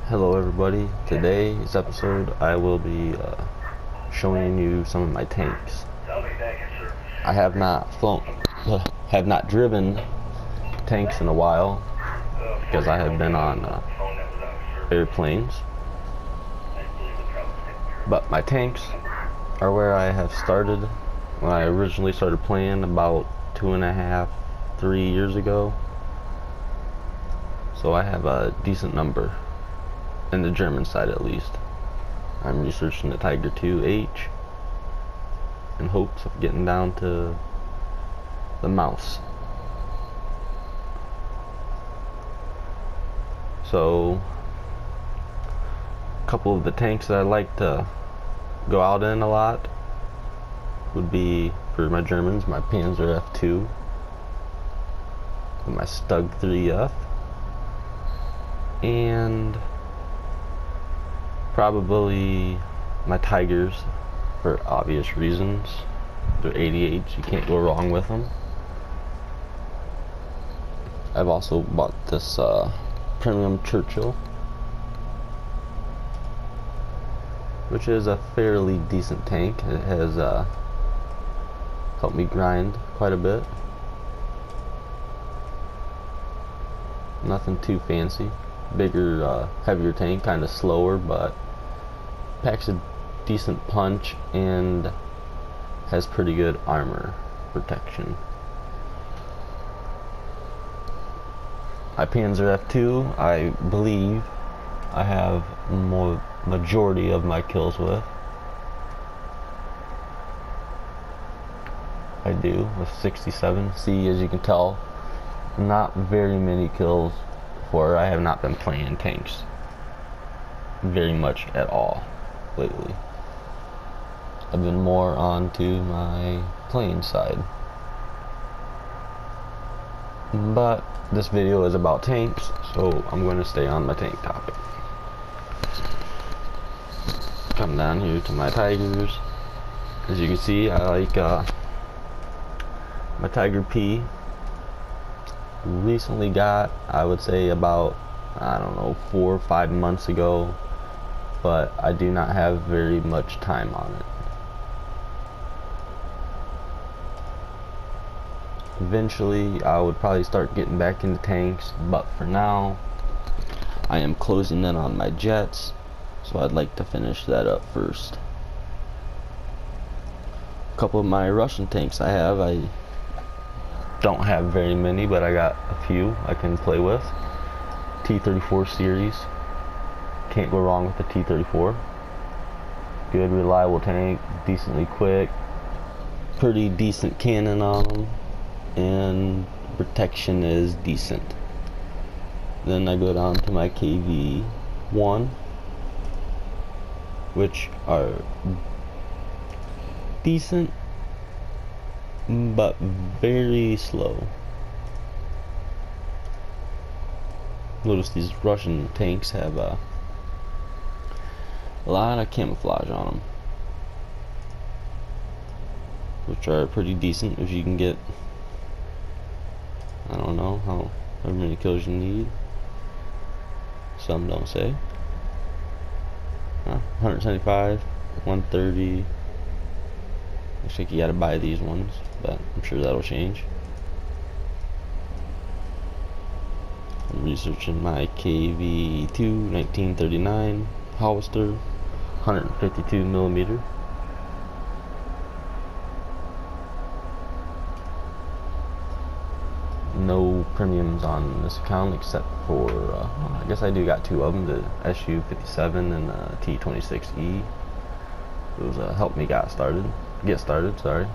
Hello everybody, today's episode I will be showing you some of my tanks. I have not driven tanks in a while because I have been on airplanes, but my tanks are where I have started when I originally started playing about 2.5, 3 years ago, so I have a decent number. In the German side at least. I'm researching the Tiger II-H in hopes of getting down to the mouse. So a couple of the tanks that I like to go out in a lot would be, for my Germans, my Panzer F2 and my Stug 3F, and probably my Tigers for obvious reasons. They're 88s, you can't go wrong with them. I've also bought this Premium Churchill, which is a fairly decent tank. It has helped me grind quite a bit. Nothing too fancy. Bigger, heavier tank, kind of slower, but packs a decent punch and has pretty good armor protection. My Panzer F2, I believe I have more majority of my kills with. I do, with 67. See, as you can tell, not very many kills, for I have not been playing tanks very much at all lately. I've been more on to my plane side. But this video is about tanks, so I'm going to stay on my tank topic. Come down here to my Tigers. As you can see, I like my Tiger P. Recently got, I would say about, I don't know, 4 or 5 months ago, but I do not have very much time on it. Eventually I would probably start getting back into tanks, but for now I am closing in on my jets, so I'd like to finish that up first. A couple of my Russian tanks I don't have very many, but I got a few I can play with. T-34 series. Can't go wrong with the T-34. Good, reliable tank, decently quick, pretty decent cannon on them, and protection is decent. Then I go down to my KV-1, which are decent, but very slow. Notice these Russian tanks have a lot of camouflage on them, which are pretty decent if you can get, I don't know however many kills you need. Some don't say. 175, 130. Looks like you gotta buy these ones, but I'm sure that'll change. I'm researching my KV-2 1939 Hollister, 152 millimeter. No premiums on this account except for, I guess I do got 2 of them, the SU-57 and the T-26E. Those helped me get started, sorry.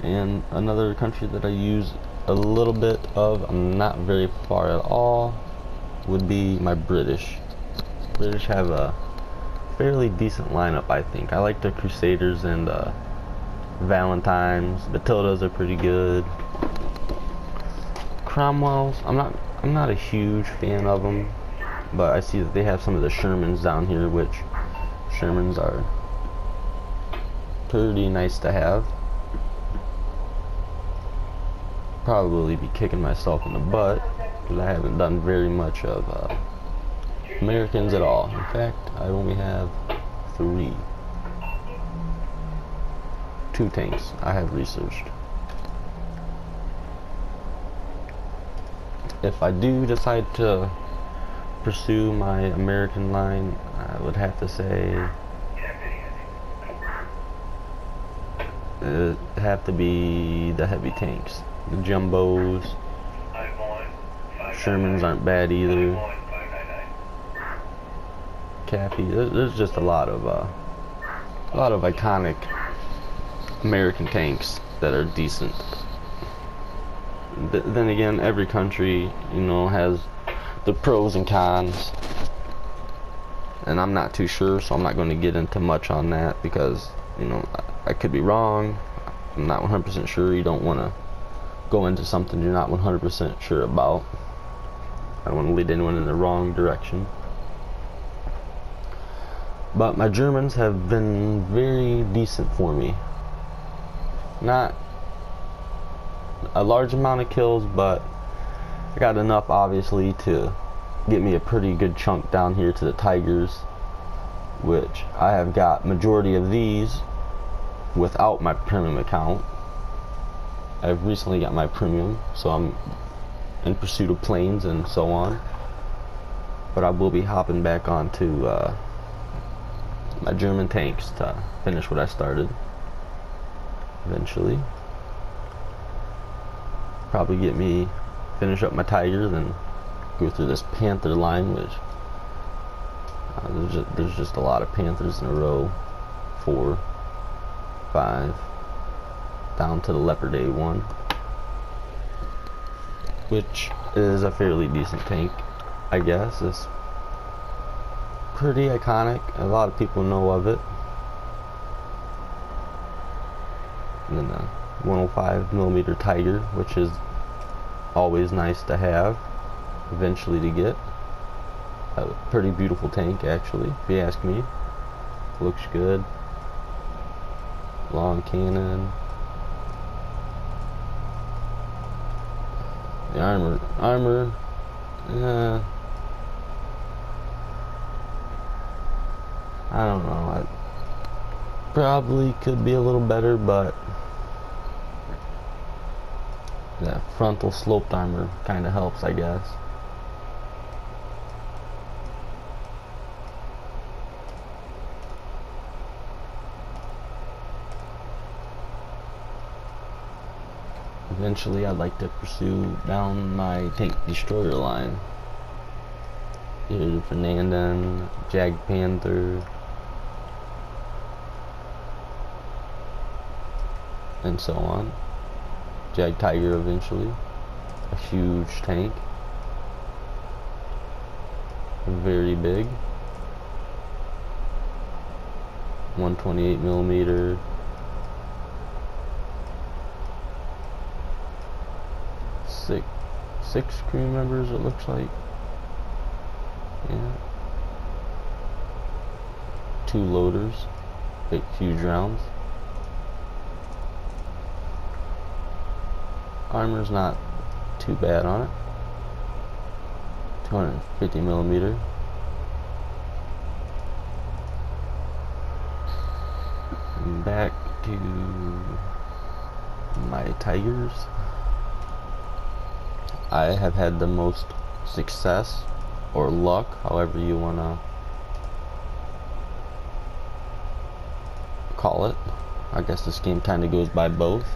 And another country that I use a little bit of, I'm not very far at all, would be my British. British have a fairly decent lineup, I think. I like the Crusaders and Valentines. Matildas are pretty good. Cromwells, I'm not a huge fan of them, but I see that they have some of the Shermans down here, which Shermans are pretty nice to have. probably be kicking myself in the butt because I haven't done very much of Americans at all. In fact, I only have 2 tanks I have researched. If I do decide to pursue my American line, I would have to say it have to be the heavy tanks. The jumbos, Shermans aren't bad either. Cappy, there's just a lot of iconic American tanks that are decent. Then again, every country, you know, has the pros and cons, and I'm not too sure, so I'm not going to get into much on that because, you know, I could be wrong. I'm not 100% sure. You don't want to go into something you're not 100% sure about. I don't want to lead anyone in the wrong direction. But my Germans have been very decent for me. Not a large amount of kills, but I got enough obviously to get me a pretty good chunk down here to the Tigers, which I have got majority of these without my premium account. I've recently got my premium, so I'm in pursuit of planes and so on, but I will be hopping back onto my German tanks to finish what I started eventually. Probably get me finish up my Tigers and go through this Panther line, which there's just a lot of Panthers in a row. 4, 5, down to the Leopard A1, which is a fairly decent tank, I guess. It's pretty iconic. A lot of people know of it. And then the 105mm Tiger, which is always nice to have, eventually to get. A pretty beautiful tank, actually, if you ask me. Looks good. Long cannon. The armor, I don't know. I probably could be a little better, but that frontal sloped armor kind of helps, I guess. Eventually, I'd like to pursue down my tank destroyer line. Either Fernanden, Jag Panther, and so on. Jag Tiger eventually. A huge tank. Very big. 128mm. Six crew members, it looks like. Yeah. 2 loaders. Big, huge rounds. Armor's not too bad on it. 250mm. Back to my Tigers. I have had the most success or luck, however you want to call it. I guess this game kind of goes by both.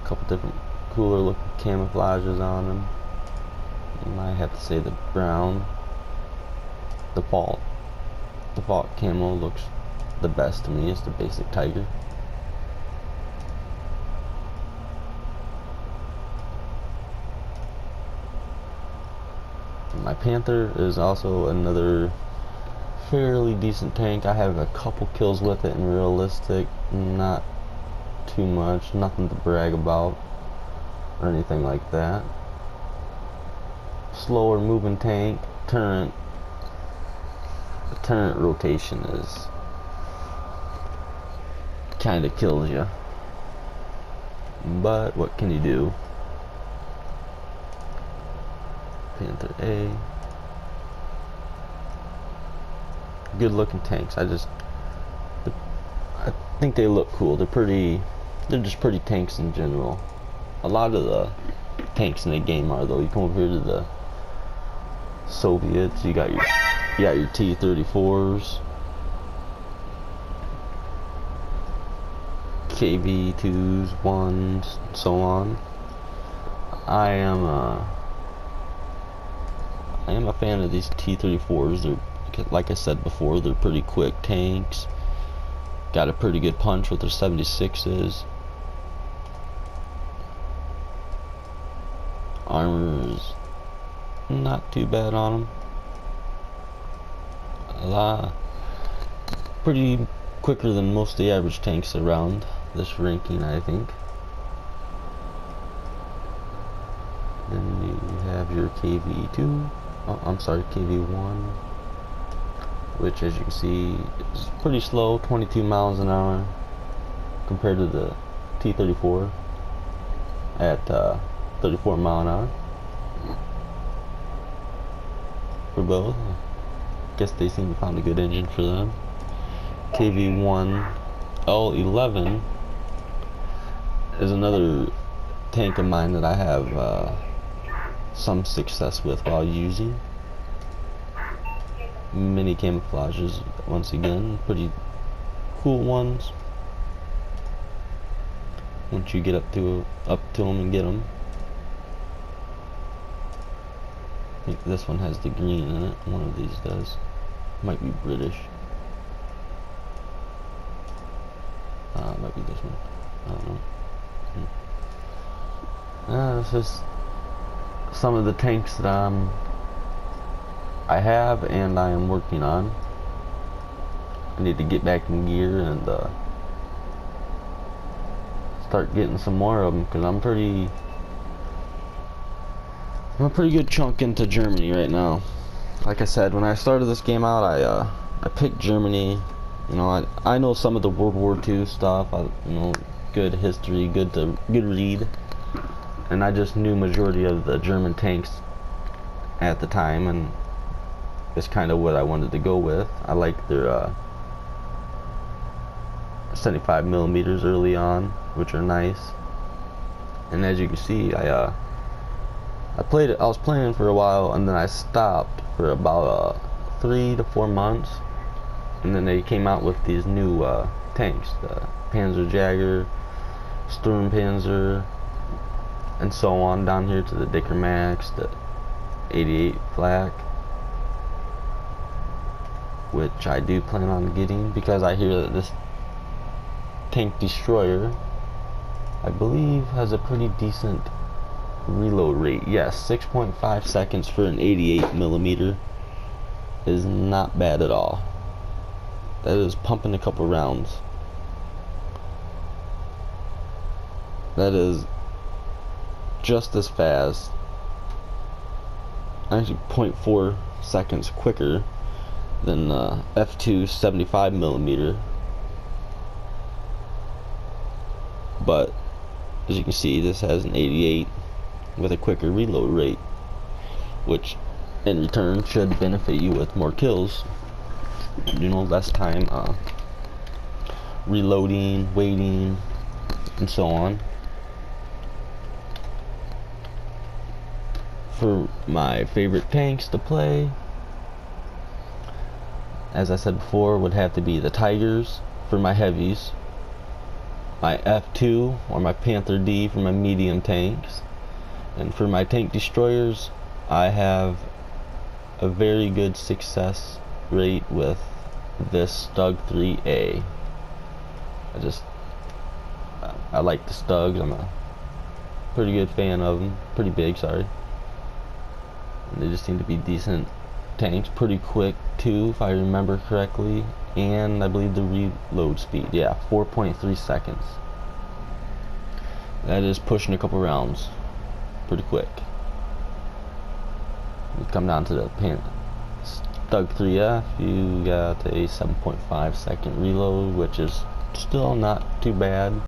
A couple different cooler looking camouflages on them. I have to say the brown, the default camo looks the best to me. It's the basic Tiger. My Panther is also another fairly decent tank. I have a couple kills with it in realistic, not too much, nothing to brag about or anything like that. Slower moving tank. The turret rotation is kind of kills you. But what can you do? Panther A. Good looking tanks. I think they look cool. They're just pretty tanks in general. A lot of the tanks in the game are, though. You come over here to the Soviets, you got your T-34s, KV-2s, 1s, and so on. I am a fan of these T-34s. They're, like I said before, they're pretty quick tanks. Got a pretty good punch with their 76s. Armor is not too bad on them. Pretty quicker than most of the average tanks around this ranking, I think. Then you have your KV-2. Oh, I'm sorry, KV-1. Which, as you can see, is pretty slow, 22 miles an hour compared to the T-34 at 34 mile an hour for both. Guess they seem to found a good engine for them. KV-1 L11 is another tank of mine that I have some success with while using. Mini camouflages, once again, pretty cool ones. Once you get up to them and get them. I think this one has the green in it. One of these does. Might be British. Might be this one. I don't know. This is some of the tanks that I have and I am working on. I need to get back in gear and start getting some more of them, because I'm a pretty good chunk into Germany right now. Like I said, when I started this game out, I picked Germany. You know, I know some of the World War II stuff. You know, good history, good read, and I just knew majority of the German tanks at the time, and it's kind of what I wanted to go with. I like their 75 millimeters early on, which are nice. And as you can see, I was playing for a while, and then I stopped for about 3 to 4 months, and then they came out with these new tanks, the Panzer Jagger, Sturmpanzer, and so on, down here to the Dicker Max, the 88 Flak, which I do plan on getting, because I hear that this tank destroyer, I believe, has a pretty decent reload rate. Yes, 6.5 seconds for an 88 millimeter is not bad at all. That is pumping a couple rounds. That is just as fast, actually 0.4 seconds quicker than F2 75 millimeter. But as you can see, this has an 88 with a quicker reload rate, which in return should benefit you with more kills. You know, less time reloading, waiting, and so on. For my favorite tanks to play, as I said before, would have to be the Tigers for my heavies, my F2 or my Panther D for my medium tanks, and for my tank destroyers, I have a very good success rate with this Stug 3A. I like the Stugs. I'm a pretty good fan of them. Pretty big, sorry. And they just seem to be decent tanks. Pretty quick too, if I remember correctly. And I believe the reload speed, yeah, 4.3 seconds. That is pushing a couple rounds pretty quick. We come down to the Stug 3F, you got a 7.5 second reload, which is still not too bad.